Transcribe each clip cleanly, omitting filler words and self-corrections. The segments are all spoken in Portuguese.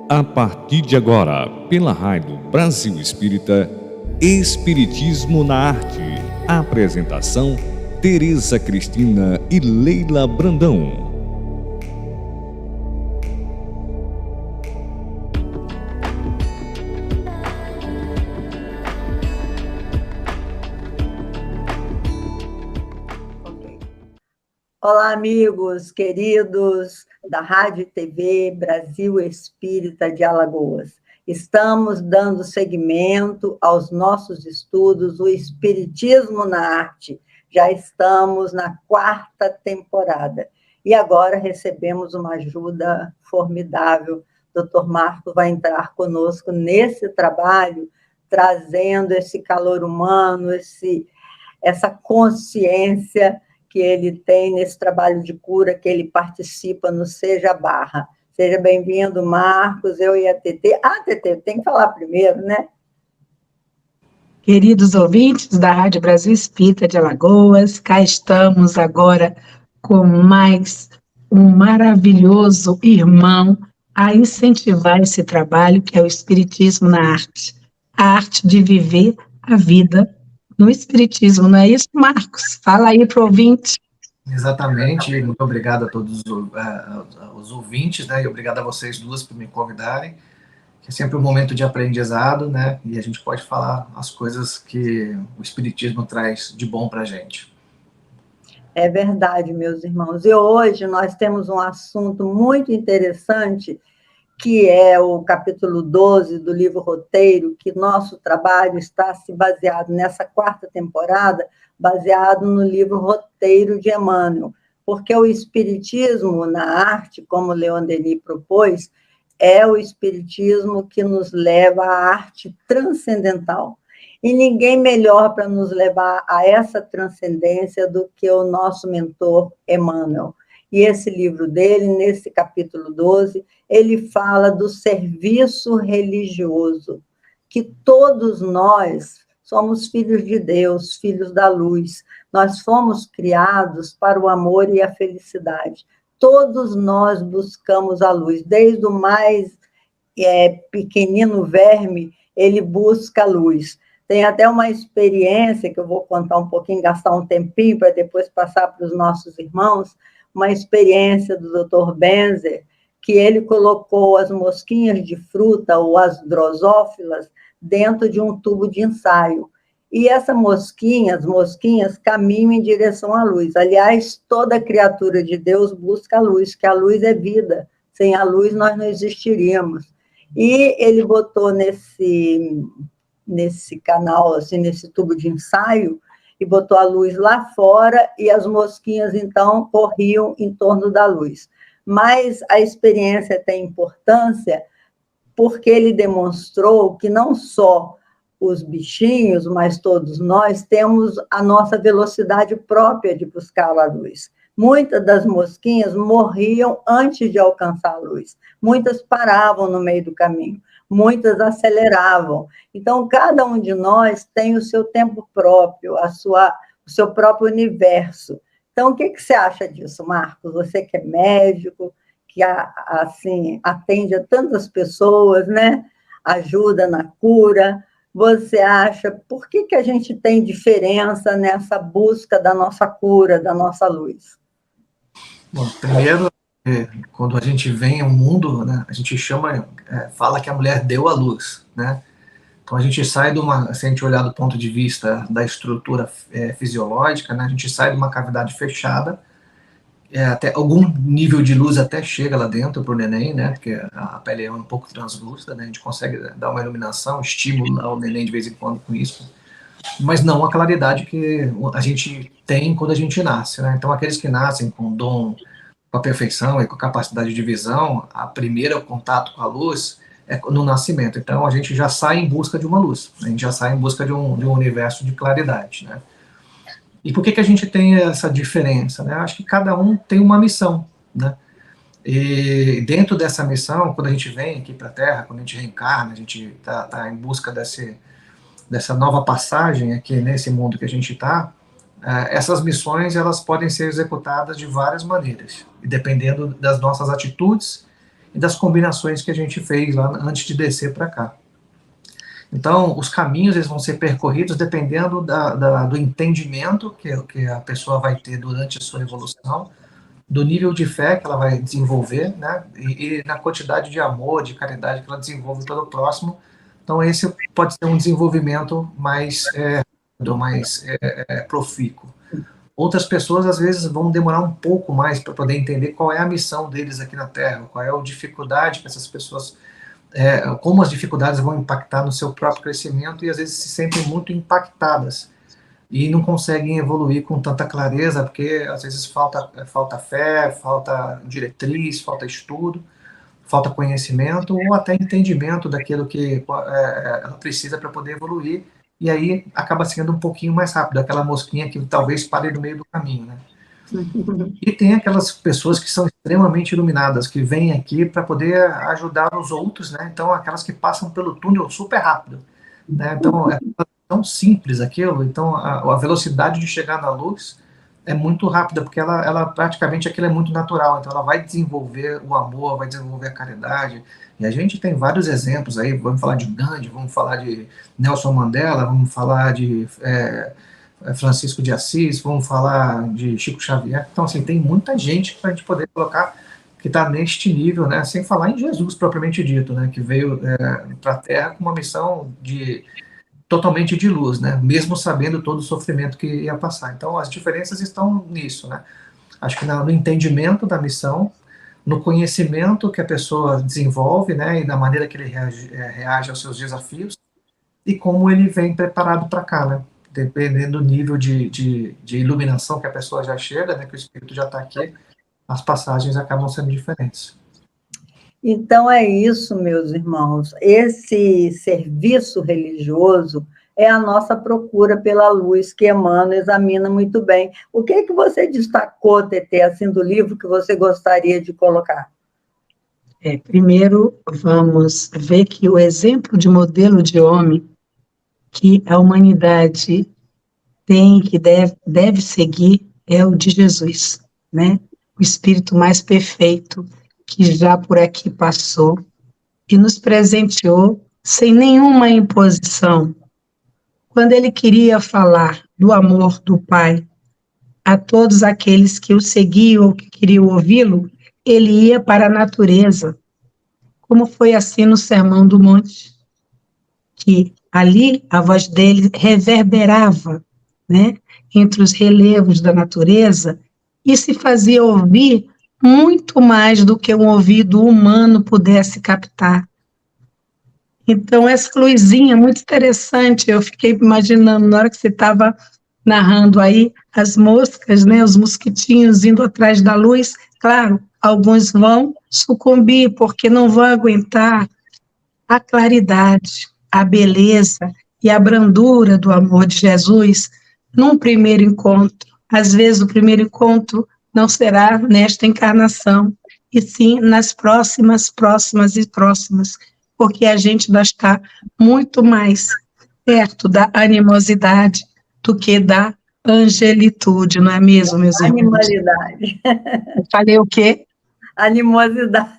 A partir de agora, pela Rádio Brasil Espírita, Espiritismo na Arte. Apresentação: Tereza Cristina e Leila Brandão. Olá, amigos queridos da Rádio e TV Brasil Espírita de Alagoas. Estamos dando seguimento aos nossos estudos, o Espiritismo na Arte. Já estamos na 4ª temporada. E agora recebemos uma ajuda formidável. O Dr. Marco vai entrar conosco nesse trabalho, trazendo esse calor humano, essa consciência que ele tem nesse trabalho de cura, que ele participa no Seja Barra. Seja bem-vindo, Marcos, eu e a TT. TT, tem que falar primeiro, né? Queridos ouvintes da Rádio Brasil Espírita de Alagoas, cá estamos agora com mais um maravilhoso irmão a incentivar esse trabalho, que é o Espiritismo na Arte. A arte de viver a vida no Espiritismo, não é isso, Marcos? Fala aí para o ouvinte. Exatamente, muito obrigado a todos os ouvintes, né, e obrigado a vocês duas por me convidarem, que é sempre um momento de aprendizado, né, e a gente pode falar as coisas que o Espiritismo traz de bom para a gente. É verdade, meus irmãos, e hoje nós temos um assunto muito interessante, que é o capítulo 12 do livro Roteiro, que nosso trabalho está se baseado nessa 4ª temporada, baseado no livro Roteiro de Emmanuel, porque o Espiritismo na Arte, como Leon Denis propôs, é o Espiritismo que nos leva à arte transcendental. E ninguém melhor para nos levar a essa transcendência do que o nosso mentor Emmanuel. E esse livro dele, nesse capítulo 12, ele fala do serviço religioso, que todos nós somos filhos de Deus, filhos da luz. Nós fomos criados para o amor e a felicidade. Todos nós buscamos a luz, desde o mais pequenino verme, ele busca a luz. Tem até uma experiência que eu vou contar um pouquinho, gastar um tempinho para depois passar para os nossos irmãos, uma experiência do Dr. Benzer, que ele colocou as mosquinhas de fruta, ou as drosófilas, dentro de um tubo de ensaio. E as mosquinhas caminham em direção à luz. Aliás, toda criatura de Deus busca a luz, que a luz é vida. Sem a luz nós não existiríamos. E ele botou nesse canal, assim, nesse tubo de ensaio, e botou a luz lá fora, e as mosquinhas, então, corriam em torno da luz. Mas a experiência tem importância porque ele demonstrou que não só os bichinhos, mas todos nós temos a nossa velocidade própria de buscar a luz. Muitas das mosquinhas morriam antes de alcançar a luz. Muitas paravam no meio do caminho. Muitas aceleravam. Então, cada um de nós tem o seu tempo próprio, o seu próprio universo. Então, o que você acha disso, Marcos? Você que é médico, que assim, atende a tantas pessoas, né? Ajuda na cura. Você acha, por que a gente tem diferença nessa busca da nossa cura, da nossa luz? Bom, primeiro, quando a gente vem ao mundo, né, a gente fala que a mulher deu à luz, né? Então a gente sai se a gente olhar do ponto de vista da estrutura fisiológica, né, a gente sai de uma cavidade fechada, até algum nível de luz até chega lá dentro para o neném, né, porque a pele é um pouco translúcida, né, a gente consegue dar uma iluminação, estímulo ao neném de vez em quando com isso, mas não a claridade que a gente tem quando a gente nasce, né? Então aqueles que nascem com dom, com a perfeição e com a capacidade de visão, a primeira contato com a luz é no nascimento. Então a gente já sai em busca de uma luz, a gente já sai em busca de um universo de claridade, né? E por que a gente tem essa diferença, né? Acho que cada um tem uma missão, né? E dentro dessa missão, quando a gente vem aqui para a Terra, quando a gente reencarna, a gente tá em busca dessa nova passagem aqui nesse mundo que a gente está, essas missões elas podem ser executadas de várias maneiras, dependendo das nossas atitudes e das combinações que a gente fez lá antes de descer para cá. Então, os caminhos eles vão ser percorridos dependendo do entendimento que a pessoa vai ter durante a sua evolução, do nível de fé que ela vai desenvolver, né, e na quantidade de amor, de caridade que ela desenvolve pelo próximo. Então, esse pode ser um desenvolvimento mais profícuo. Outras pessoas, às vezes, vão demorar um pouco mais para poder entender qual é a missão deles aqui na Terra, qual é a dificuldade que essas pessoas, como as dificuldades vão impactar no seu próprio crescimento, e às vezes se sentem muito impactadas e não conseguem evoluir com tanta clareza, porque às vezes falta fé, falta diretriz, falta estudo, falta conhecimento ou até entendimento daquilo que ela precisa para poder evoluir, e aí acaba sendo um pouquinho mais rápido, aquela mosquinha que talvez pare no meio do caminho, né? E tem aquelas pessoas que são extremamente iluminadas, que vêm aqui para poder ajudar os outros, né? Então, aquelas que passam pelo túnel super rápido, né? Então, é tão simples aquilo, então a velocidade de chegar na luz é muito rápida, porque ela praticamente aquilo é muito natural, então ela vai desenvolver o amor, vai desenvolver a caridade, e a gente tem vários exemplos aí, vamos falar de Gandhi, vamos falar de Nelson Mandela, vamos falar de Francisco de Assis, vamos falar de Chico Xavier. Então, assim, tem muita gente para a gente poder colocar que está neste nível, né, sem falar em Jesus propriamente dito, né, que veio para a Terra com uma missão totalmente de luz, né, mesmo sabendo todo o sofrimento que ia passar. Então, as diferenças estão nisso, né, acho que no entendimento da missão, no conhecimento que a pessoa desenvolve, né, e na maneira que ele reage aos seus desafios, e como ele vem preparado para cá, né, dependendo do nível de iluminação que a pessoa já chega, né, que o espírito já está aqui, as passagens acabam sendo diferentes. Então é isso, meus irmãos. Esse serviço religioso é a nossa procura pela luz, que Emmanuel examina muito bem. O que é que você destacou, Tetê, assim, do livro que você gostaria de colocar? Primeiro, vamos ver que o exemplo de modelo de homem que a humanidade tem, que deve seguir, é o de Jesus, né? O espírito mais perfeito que já por aqui passou e nos presenteou sem nenhuma imposição. Quando ele queria falar do amor do Pai a todos aqueles que o seguiam ou que queriam ouvi-lo, ele ia para a natureza, como foi assim no Sermão do Monte, que ali a voz dele reverberava, né, entre os relevos da natureza e se fazia ouvir muito mais do que um ouvido humano pudesse captar. Então, essa luzinha é muito interessante, eu fiquei imaginando, na hora que você estava narrando aí, as moscas, né, os mosquitinhos indo atrás da luz, claro, alguns vão sucumbir, porque não vão aguentar a claridade, a beleza e a brandura do amor de Jesus num primeiro encontro. Às vezes o primeiro encontro não será nesta encarnação, e sim nas próximas, porque a gente vai estar muito mais perto da animosidade do que da angelitude, não é mesmo, meus irmãos? Animalidade. Eu falei o quê? Animosidade.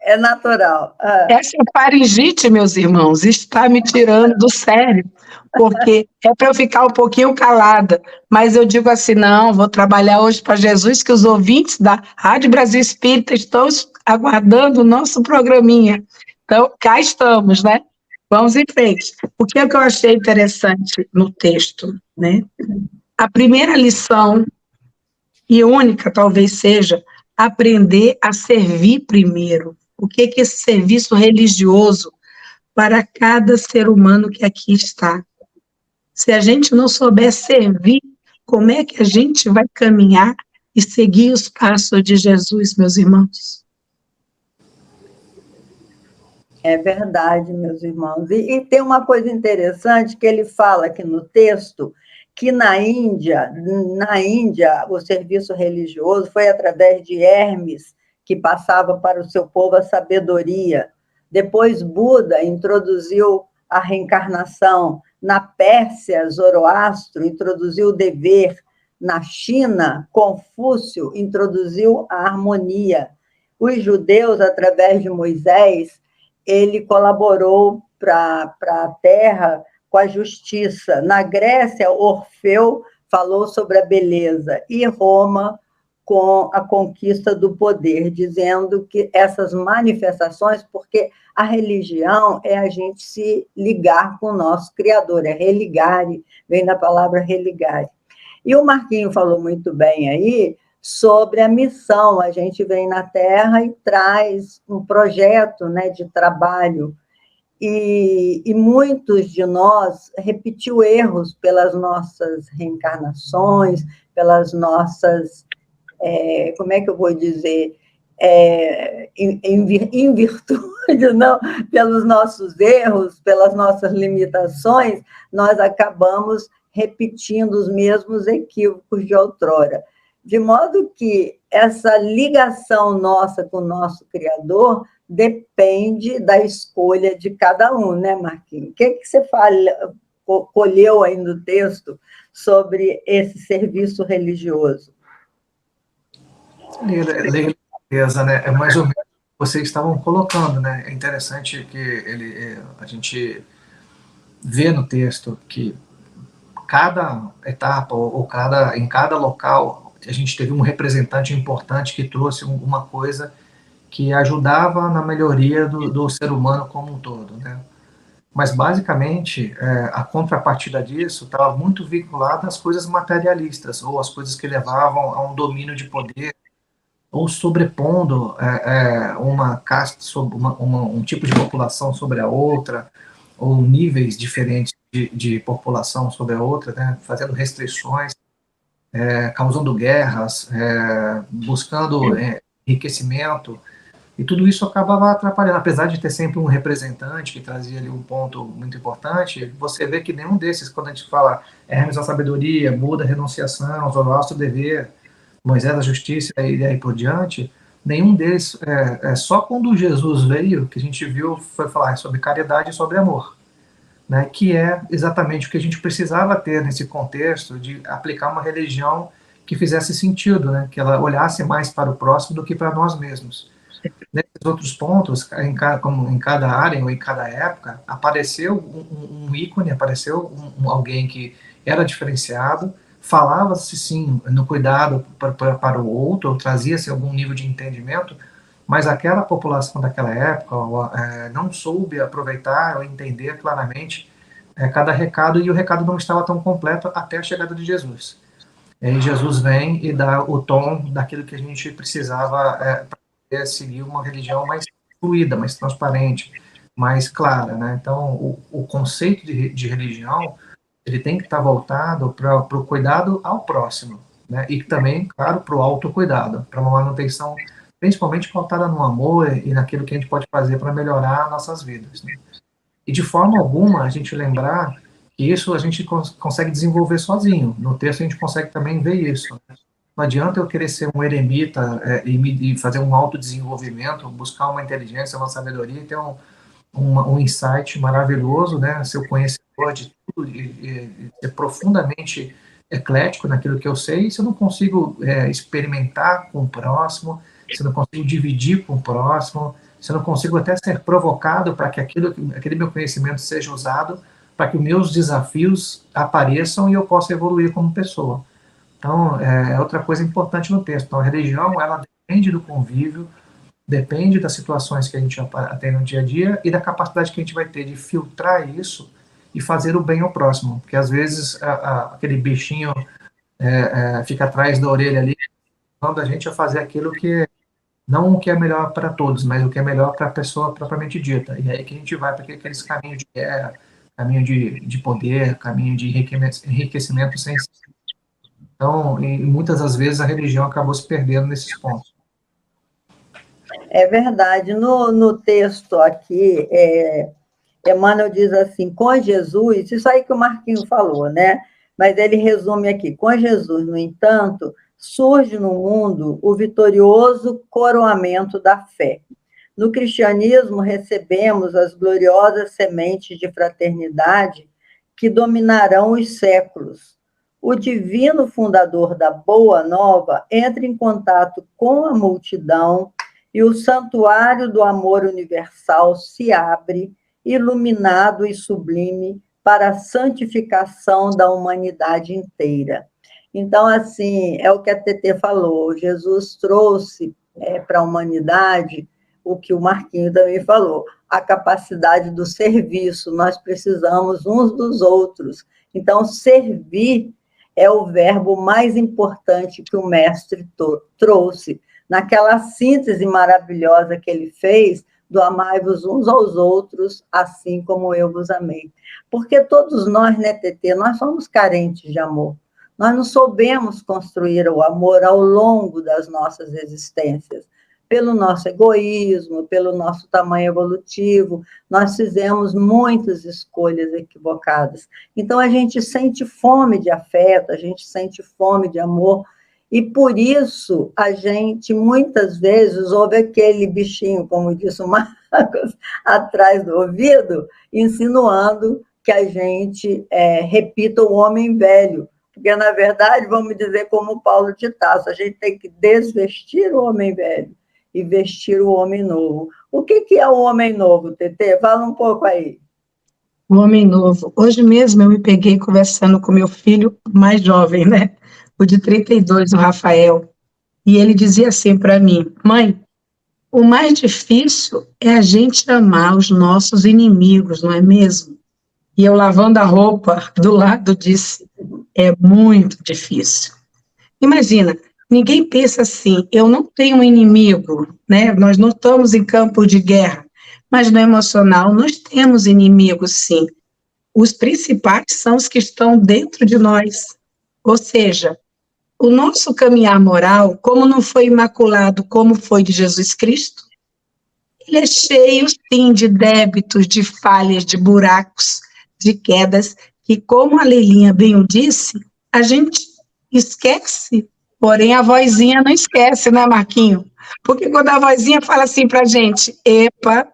É natural. Essa faringite, meus irmãos, está me tirando do sério, porque é para eu ficar um pouquinho calada, mas eu digo assim, não, vou trabalhar hoje para Jesus, que os ouvintes da Rádio Brasil Espírita estão aguardando o nosso programinha. Então, cá estamos, né? Vamos em frente. O que é que eu achei interessante no texto, né? A primeira lição, e única talvez seja, aprender a servir primeiro. O que é esse serviço religioso para cada ser humano que aqui está? Se a gente não souber servir, como é que a gente vai caminhar e seguir os passos de Jesus, meus irmãos? É verdade, meus irmãos. E tem uma coisa interessante que ele fala aqui no texto, que na Índia, o serviço religioso foi através de Hermes, que passava para o seu povo a sabedoria. Depois, Buda introduziu a reencarnação. Na Pérsia, Zoroastro introduziu o dever. Na China, Confúcio introduziu a harmonia. Os judeus, através de Moisés, ele colaborou para a terra com a justiça. Na Grécia, Orfeu falou sobre a beleza, e Roma com a conquista do poder, dizendo que essas manifestações, porque a religião é a gente se ligar com o nosso Criador, é religare, vem da palavra religare. E o Marquinho falou muito bem aí sobre a missão, a gente vem na Terra e traz um projeto, né, de trabalho, e muitos de nós repetiu erros pelas nossas reencarnações, pelas nossas, como é que eu vou dizer, em virtude, não, pelos nossos erros, pelas nossas limitações, nós acabamos repetindo os mesmos equívocos de outrora. De modo que essa ligação nossa com o nosso Criador depende da escolha de cada um, né, Marquinhos? O que você colheu aí no texto sobre esse serviço religioso? Beleza, né? É mais ou menos o que vocês estavam colocando, né? É interessante que a gente vê no texto que cada etapa ou em cada local a gente teve um representante importante que trouxe uma coisa que ajudava na melhoria do ser humano como um todo, né? Mas basicamente a contrapartida disso estava muito vinculada às coisas materialistas ou às coisas que levavam a um domínio de poder ou sobrepondo uma casta sobre um tipo de população sobre a outra, ou níveis diferentes de população sobre a outra, né, fazendo restrições, causando guerras, buscando enriquecimento, e tudo isso acabava atrapalhando. Apesar de ter sempre um representante que trazia ali um ponto muito importante, você vê que nenhum desses, quando a gente fala Hermes a sabedoria, Buda a renunciação, Zoroastro o dever, Moisés a justiça e aí por diante, nenhum deles, só quando Jesus veio, que a gente viu, foi falar sobre caridade e sobre amor, né, que é exatamente o que a gente precisava ter nesse contexto de aplicar uma religião que fizesse sentido, né, que ela olhasse mais para o próximo do que para nós mesmos. Nesses outros pontos, como em cada área ou em cada época, apareceu um ícone, apareceu alguém que era diferenciado, falava-se sim no cuidado para o outro, trazia-se algum nível de entendimento, mas aquela população daquela época não soube aproveitar ou entender claramente cada recado, e o recado não estava tão completo até a chegada de Jesus. E aí Jesus vem e dá o tom daquilo que a gente precisava para seguir uma religião mais fluida, mais transparente, mais clara, né? Então, o conceito de religião, ele tem que estar voltado para o cuidado ao próximo, né? E também, claro, para o autocuidado, para uma manutenção principalmente pautada no amor e naquilo que a gente pode fazer para melhorar nossas vidas, né? E de forma alguma a gente lembrar que isso a gente consegue desenvolver sozinho. No texto a gente consegue também ver isso, né? Não adianta eu querer ser um eremita e fazer um autodesenvolvimento, buscar uma inteligência, uma sabedoria, ter um insight maravilhoso, né? Ser o conhecedor de tudo e ser profundamente eclético naquilo que eu sei, se eu não consigo experimentar com o próximo, se eu não consigo dividir com o próximo, se eu não consigo até ser provocado para que aquele meu conhecimento seja usado para que os meus desafios apareçam e eu possa evoluir como pessoa. Então, é outra coisa importante no texto. Então, a religião, ela depende do convívio, depende das situações que a gente tem no dia a dia e da capacidade que a gente vai ter de filtrar isso e fazer o bem ao próximo. Porque, às vezes, aquele bichinho fica atrás da orelha ali, levando a gente a fazer aquilo que não o que é melhor para todos, mas o que é melhor para a pessoa propriamente dita. E aí que a gente vai para aqueles caminhos de guerra, caminho de poder, caminho de enriquecimento sem. Então, e muitas das vezes a religião acabou se perdendo nesses pontos. É verdade. No texto aqui, Emmanuel diz assim, com Jesus, isso aí que o Marquinho falou, né? Mas ele resume aqui, com Jesus, no entanto, surge no mundo o vitorioso coroamento da fé. No cristianismo, recebemos as gloriosas sementes de fraternidade que dominarão os séculos. o divino fundador da Boa Nova entra em contato com a multidão e o santuário do amor universal se abre, iluminado e sublime, para a santificação da humanidade inteira. Então, assim, é o que a Tetê falou, Jesus trouxe para a humanidade o que o Marquinho também falou, a capacidade do serviço, nós precisamos uns dos outros. Então, servir é o verbo mais importante que o mestre trouxe, naquela síntese maravilhosa que ele fez, do amai-vos uns aos outros, assim como eu vos amei. Porque todos nós, né, Tetê, nós somos carentes de amor. Nós não soubemos construir o amor ao longo das nossas existências. Pelo nosso egoísmo, pelo nosso tamanho evolutivo, nós fizemos muitas escolhas equivocadas. Então, a gente sente fome de afeto, a gente sente fome de amor, e por isso a gente, muitas vezes, ouve aquele bichinho, como disse o Marcos, atrás do ouvido, insinuando que a gente repita o homem velho, porque, na verdade, vamos dizer como Paulo de Tarso, a gente tem que desvestir o homem velho e vestir o homem novo. O que é o homem novo, Tetê? Fala um pouco aí. O homem novo. Hoje mesmo eu me peguei conversando com meu filho mais jovem, né? O de 32, o Rafael. E ele dizia assim para mim: mãe, o mais difícil é a gente amar os nossos inimigos, não é mesmo? E eu, lavando a roupa do lado, disse: é muito difícil. Imagina, ninguém pensa assim, eu não tenho um inimigo, né? Nós não estamos em campo de guerra, mas no emocional nós temos inimigos, sim. Os principais são os que estão dentro de nós. Ou seja, o nosso caminhar moral, como não foi imaculado como foi de Jesus Cristo, ele é cheio, sim, de débitos, de falhas, de buracos, de quedas, que, como a Leilinha bem o disse, a gente esquece, porém a vozinha não esquece, né, Marquinho? Porque quando a vozinha fala assim pra gente, epa,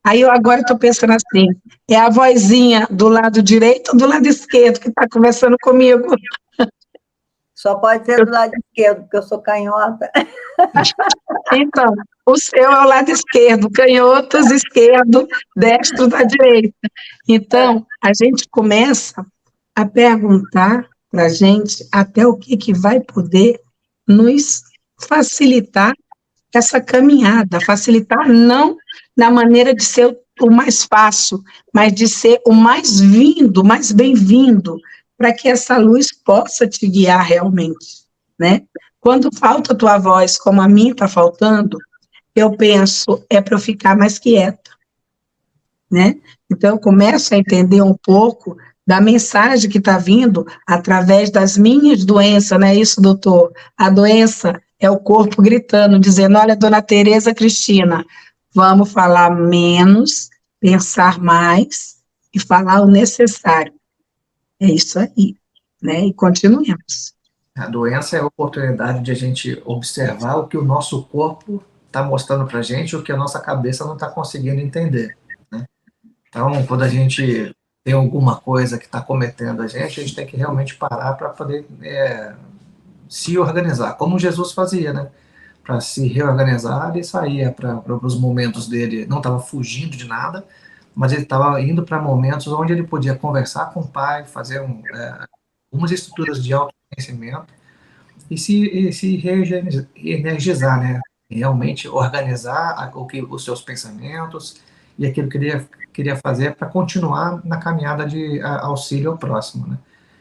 aí eu agora estou pensando assim, é a vozinha do lado direito ou do lado esquerdo que está conversando comigo? Só pode ser do lado esquerdo, porque eu sou canhota. Então, o seu é o lado esquerdo, canhotos esquerdo, destro da direita. Então, a gente começa a perguntar para a gente até o que vai poder nos facilitar essa caminhada, facilitar não na maneira de ser o mais fácil, mas de ser o mais vindo, mais bem-vindo, para que essa luz possa te guiar realmente, né? Quando falta a tua voz, como a minha está faltando, eu penso, é para eu ficar mais quieta, né? Então, eu começo a entender um pouco da mensagem que está vindo através das minhas doenças, não é isso, doutor? A doença é o corpo gritando, dizendo, olha, dona Tereza Cristina, vamos falar menos, pensar mais e falar o necessário. É isso aí, né? E continuemos. A doença é a oportunidade de a gente observar o que o nosso corpo está mostrando para a gente, o que a nossa cabeça não está conseguindo entender, né? Então, quando a gente tem alguma coisa que está cometendo a gente tem que realmente parar para poder se organizar, como Jesus fazia, né? Para se reorganizar, ele saía para os momentos dele, não estava fugindo de nada, mas ele estava indo para momentos onde ele podia conversar com o Pai, fazer algumas estruturas de autoconhecimento e se reenergizar, né? Realmente organizar os seus pensamentos e aquilo que ele queria fazer para continuar na caminhada de auxílio ao próximo, né?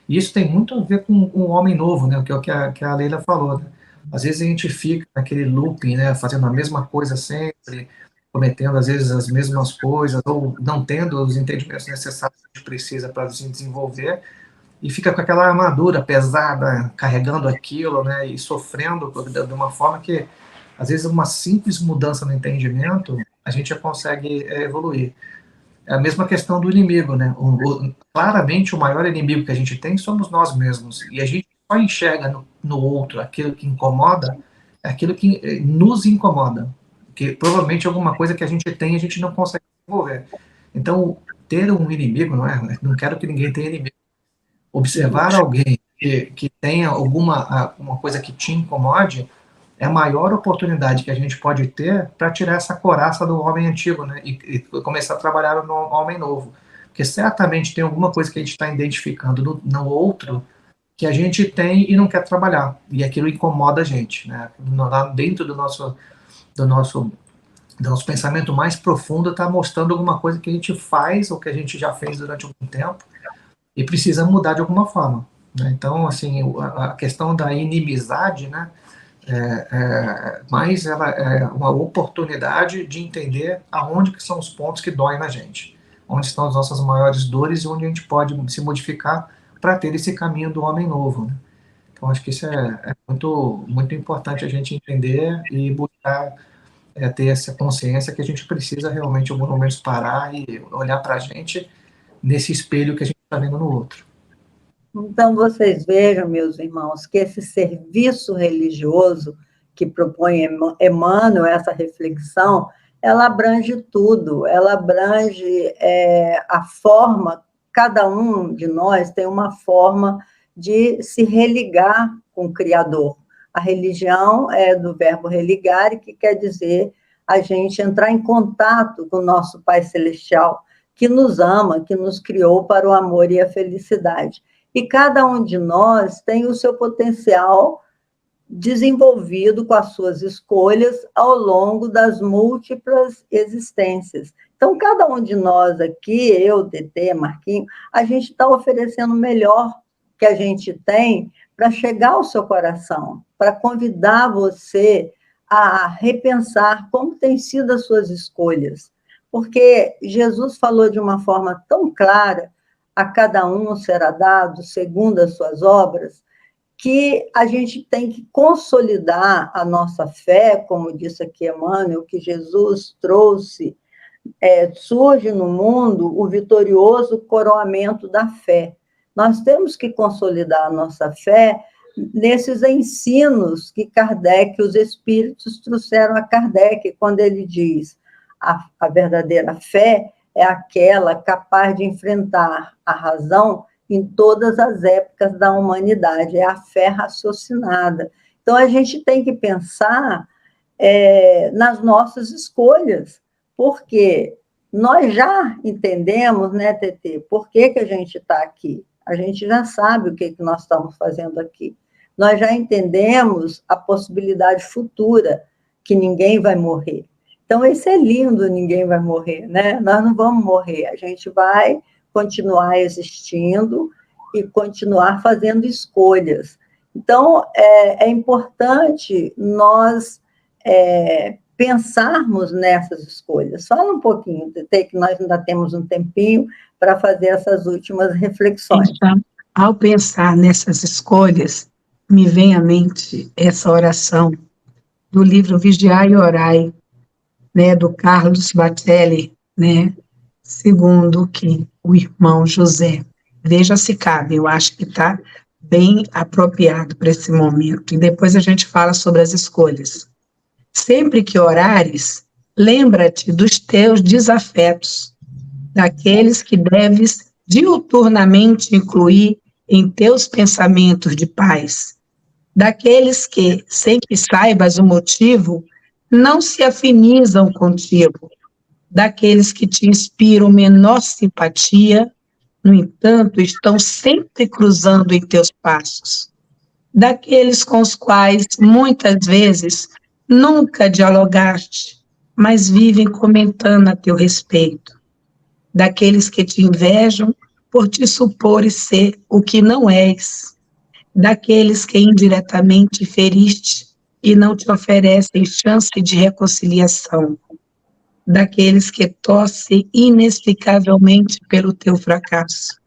E isso tem muito a ver com o homem novo, né? Que é o que a Leila falou, né? Às vezes a gente fica naquele looping, né? Fazendo a mesma coisa sempre, cometendo às vezes as mesmas coisas, ou não tendo os entendimentos necessários que a gente precisa para se desenvolver, e fica com aquela armadura pesada, carregando aquilo, né? E sofrendo de uma forma que, às vezes, uma simples mudança no entendimento, a gente já consegue evoluir. É a mesma questão do inimigo, né? Claramente, o maior inimigo que a gente tem somos nós mesmos, e a gente só enxerga no outro aquilo que incomoda, aquilo que nos incomoda, que provavelmente alguma coisa que a gente tem a gente não consegue desenvolver. Então, ter um inimigo, não quero que ninguém tenha inimigo. Observar alguém que tenha uma coisa que te incomode, é a maior oportunidade que a gente pode ter para tirar essa coraça do homem antigo, né? E começar a trabalhar no homem novo. Porque certamente tem alguma coisa que a gente está identificando no outro que a gente tem e não quer trabalhar. E aquilo incomoda a gente, né? Lá dentro do nosso pensamento mais profundo está mostrando alguma coisa que a gente faz ou que a gente já fez durante algum tempo e precisa mudar de alguma forma, né? Então, assim, a questão da inimizade, né? Mas ela é uma oportunidade de entender aonde que são os pontos que doem na gente, onde estão as nossas maiores dores e onde a gente pode se modificar para ter esse caminho do homem novo, né? Então, acho que isso é muito, muito importante a gente entender e buscar ter essa consciência que a gente precisa realmente, em alguns momentos, parar e olhar para a gente nesse espelho que a gente está vendo no outro. Então, vocês vejam, meus irmãos, que esse serviço religioso que propõe Emmanuel, essa reflexão, ela abrange tudo, ela abrange a forma, cada um de nós tem uma forma de se religar com o Criador. A religião é do verbo religar, que quer dizer a gente entrar em contato com o nosso Pai Celestial, que nos ama, que nos criou para o amor e a felicidade. E cada um de nós tem o seu potencial desenvolvido com as suas escolhas ao longo das múltiplas existências. Então, cada um de nós aqui, eu, TT, Marquinho, a gente está oferecendo o melhor que a gente tem para chegar ao seu coração, para convidar você a repensar como têm sido as suas escolhas. Porque Jesus falou de uma forma tão clara: a cada um será dado segundo as suas obras, que a gente tem que consolidar a nossa fé, como disse aqui Emmanuel, que Jesus trouxe, surge no mundo o vitorioso coroamento da fé. Nós temos que consolidar a nossa fé nesses ensinos que Kardec, os espíritos trouxeram a Kardec, quando ele diz: a verdadeira fé é aquela capaz de enfrentar a razão em todas as épocas da humanidade, é a fé raciocinada. Então, a gente tem que pensar nas nossas escolhas, porque nós já entendemos, né, TT, por que a gente está aqui. A gente já sabe o que nós estamos fazendo aqui. Nós já entendemos a possibilidade futura, que ninguém vai morrer. Então, esse é lindo, ninguém vai morrer, né? Nós não vamos morrer, a gente vai continuar existindo e continuar fazendo escolhas. Então, é importante nós pensarmos nessas escolhas. Fala um pouquinho, TT, que nós ainda temos um tempinho para fazer essas últimas reflexões. Então, ao pensar nessas escolhas, me vem à mente essa oração do livro Vigiai e Orai, né, do Carlos Batelli, né, segundo que o irmão José. Veja se cabe, eu acho que está bem apropriado para esse momento. E depois a gente fala sobre as escolhas. Sempre que orares, lembra-te dos teus desafetos, daqueles que deves diuturnamente incluir em teus pensamentos de paz, daqueles que, sem que saibas o motivo, não se afinizam contigo, daqueles que te inspiram menor simpatia, no entanto, estão sempre cruzando em teus passos, daqueles com os quais, muitas vezes, nunca dialogaste, mas vivem comentando a teu respeito, daqueles que te invejam por te supores ser o que não és, daqueles que indiretamente feriste e não te oferecem chance de reconciliação, daqueles que tossem inexplicavelmente pelo teu fracasso,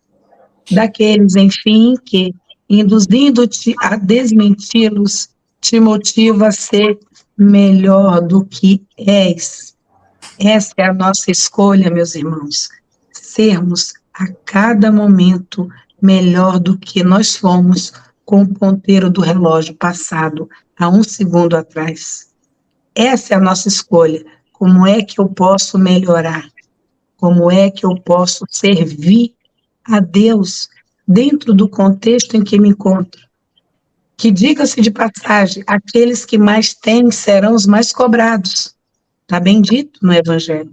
daqueles, enfim, que, induzindo-te a desmenti-los, te motiva a ser melhor do que és. Essa é a nossa escolha, meus irmãos, sermos a cada momento melhor do que nós fomos com o ponteiro do relógio passado há um segundo atrás. Essa é a nossa escolha. Como é que eu posso melhorar? Como é que eu posso servir a Deus dentro do contexto em que me encontro. Que, diga-se de passagem, aqueles que mais têm serão os mais cobrados. Está bem dito no Evangelho.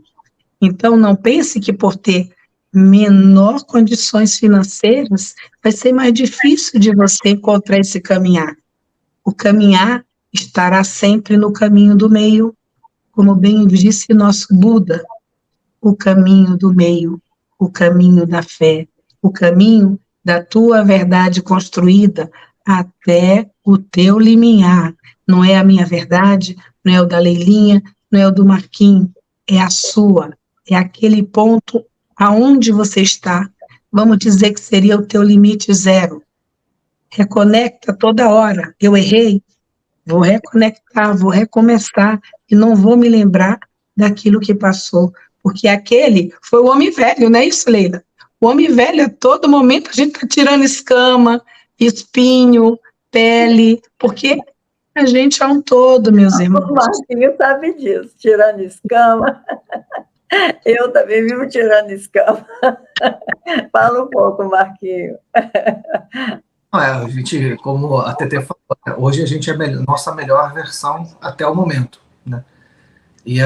Então, não pense que por ter menor condições financeiras, vai ser mais difícil de você encontrar esse caminhar. O caminhar estará sempre no caminho do meio, como bem disse nosso Buda, o caminho do meio, o caminho da fé, o caminho da tua verdade construída até o teu limiar. Não é a minha verdade, não é o da Leilinha, não é o do Marquinhos, é a sua, é aquele ponto aonde você está. Vamos dizer que seria o teu limite zero. Reconecta toda hora. Eu errei, vou reconectar, vou recomeçar e não vou me lembrar daquilo que passou, porque aquele foi o homem velho, não é isso, Leila? O homem velho, a todo momento, a gente está tirando escama, espinho, pele, porque a gente é um todo, meus irmãos. O Marquinhos sabe disso, tirando escama. Eu também vivo tirando escama. Fala um pouco, Marquinhos. A gente, como a TT falou, hoje a gente é nossa melhor versão até o momento, né? E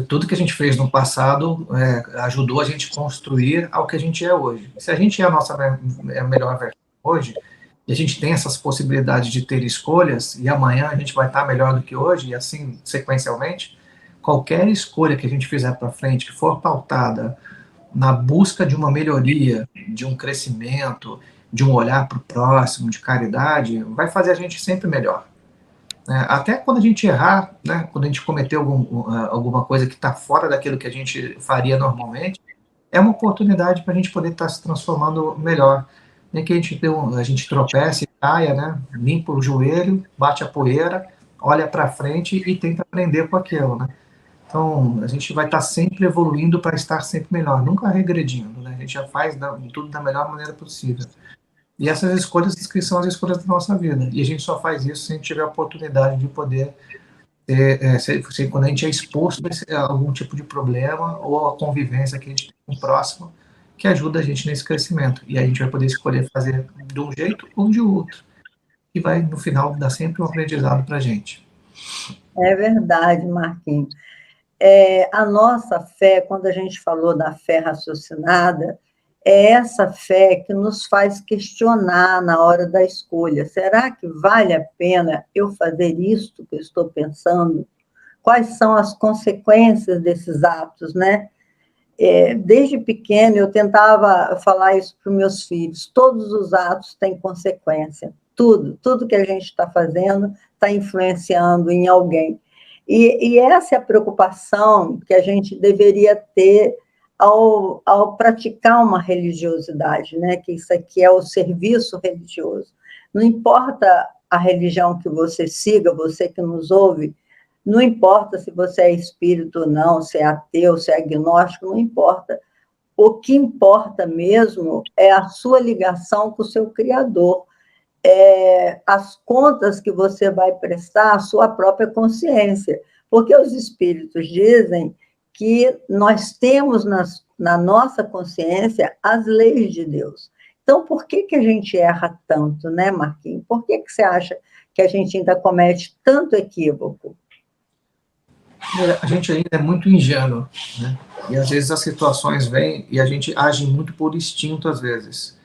tudo que a gente fez no passado ajudou a gente a construir ao que a gente é hoje. Se a gente é a nossa melhor versão hoje, e a gente tem essas possibilidades de ter escolhas, e amanhã a gente vai estar melhor do que hoje, e assim sequencialmente, qualquer escolha que a gente fizer para frente, que for pautada na busca de uma melhoria, de um crescimento, de um olhar para o próximo, de caridade, vai fazer a gente sempre melhor. Até quando a gente errar, né, quando a gente cometer alguma coisa que está fora daquilo que a gente faria normalmente, é uma oportunidade para a gente poder estar se transformando melhor. Nem que a gente tropece, caia, né, limpa o joelho, bate a poeira, olha para frente e tenta aprender com aquilo, né? Então, a gente vai estar sempre evoluindo para estar sempre melhor, nunca regredindo, né? A gente já faz tudo da melhor maneira possível. E essas escolhas que são as escolhas da nossa vida. E a gente só faz isso se a gente tiver a oportunidade de poder quando a gente é exposto a algum tipo de problema ou a convivência que a gente tem com o próximo, que ajuda a gente nesse crescimento. E a gente vai poder escolher fazer de um jeito ou de outro. E vai, no final, dar sempre um aprendizado para a gente. É verdade, Marquinhos. A nossa fé, quando a gente falou da fé raciocinada, é essa fé que nos faz questionar na hora da escolha. Será que vale a pena eu fazer isto que eu estou pensando? Quais são as consequências desses atos, né? Desde pequeno, eu tentava falar isso para os meus filhos. Todos os atos têm consequência. Tudo que a gente está fazendo está influenciando em alguém. E essa é a preocupação que a gente deveria ter ao praticar uma religiosidade, né? Que isso aqui é o serviço religioso. Não importa a religião que você siga, você que nos ouve, não importa se você é espírito ou não, se é ateu, se é agnóstico, não importa. O que importa mesmo é a sua ligação com o seu Criador, as contas que você vai prestar à sua própria consciência, porque os espíritos dizem que nós temos na nossa consciência as leis de Deus. Então, por que a gente erra tanto, né, Marquinhos? Por que você acha que a gente ainda comete tanto equívoco? A gente ainda é muito ingênuo, né? E às vezes as situações vêm e a gente age muito por instinto, às vezes.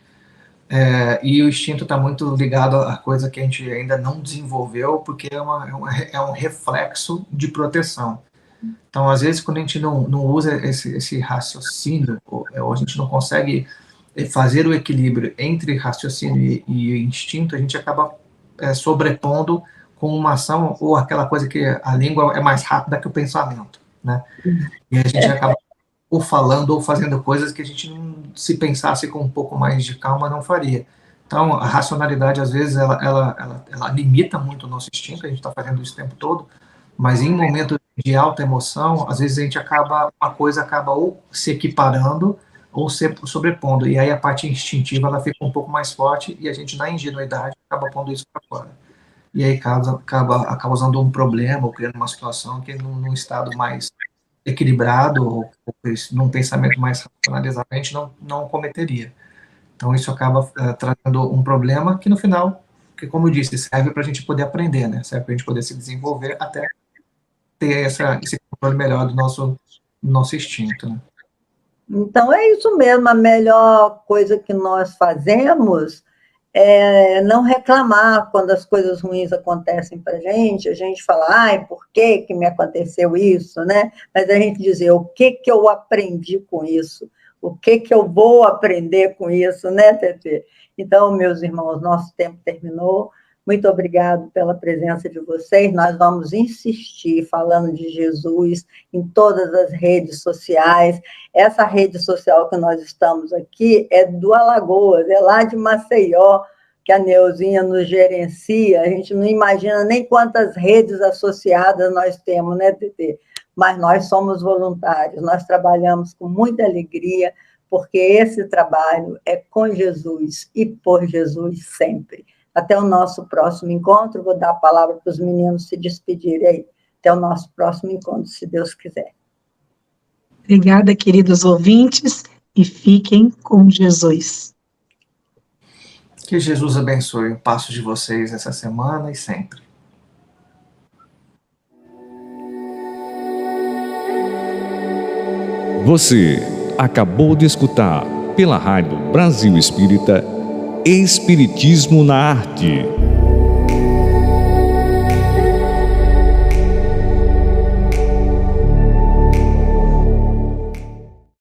E o instinto está muito ligado a coisa que a gente ainda não desenvolveu, porque é um reflexo de proteção. Então, às vezes, quando a gente não usa esse raciocínio, ou a gente não consegue fazer o equilíbrio entre raciocínio e instinto, a gente acaba sobrepondo com uma ação, ou aquela coisa que a língua é mais rápida que o pensamento, né? E a gente acaba ou falando ou fazendo coisas que a gente, se pensasse com um pouco mais de calma, não faria. Então, a racionalidade, às vezes, ela limita muito o nosso instinto, a gente está fazendo isso o tempo todo, mas em momentos de alta emoção, às vezes uma coisa acaba ou se equiparando ou se sobrepondo, e aí a parte instintiva ela fica um pouco mais forte e a gente, na ingenuidade, acaba pondo isso para fora. E aí acaba causando um problema ou criando uma situação que num estado mais equilibrado ou num pensamento mais racionalizado a gente não cometeria. Então isso acaba trazendo um problema que no final, que como eu disse, serve para a gente poder aprender, né? Serve para a gente poder se desenvolver até ter esse controle melhor do nosso instinto, né? Então é isso mesmo, a melhor coisa que nós fazemos é não reclamar quando as coisas ruins acontecem para a gente fala, ai, por que que me aconteceu isso, né? Mas a gente dizer, o que que eu aprendi com isso? O que que eu vou aprender com isso, né, Tetê? Então, meus irmãos, nosso tempo terminou. Muito obrigado pela presença de vocês. Nós vamos insistir falando de Jesus em todas as redes sociais. Essa rede social que nós estamos aqui é do Alagoas, é lá de Maceió, que a Neuzinha nos gerencia. A gente não imagina nem quantas redes associadas nós temos, né, Tetê? Mas nós somos voluntários, nós trabalhamos com muita alegria, porque esse trabalho é com Jesus e por Jesus sempre. Até o nosso próximo encontro, vou dar a palavra para os meninos se despedirem aí. Até o nosso próximo encontro, se Deus quiser. Obrigada, queridos ouvintes, e fiquem com Jesus. Que Jesus abençoe o passo de vocês essa semana e sempre. Você acabou de escutar pela Rádio Brasil Espírita Espiritismo na Arte.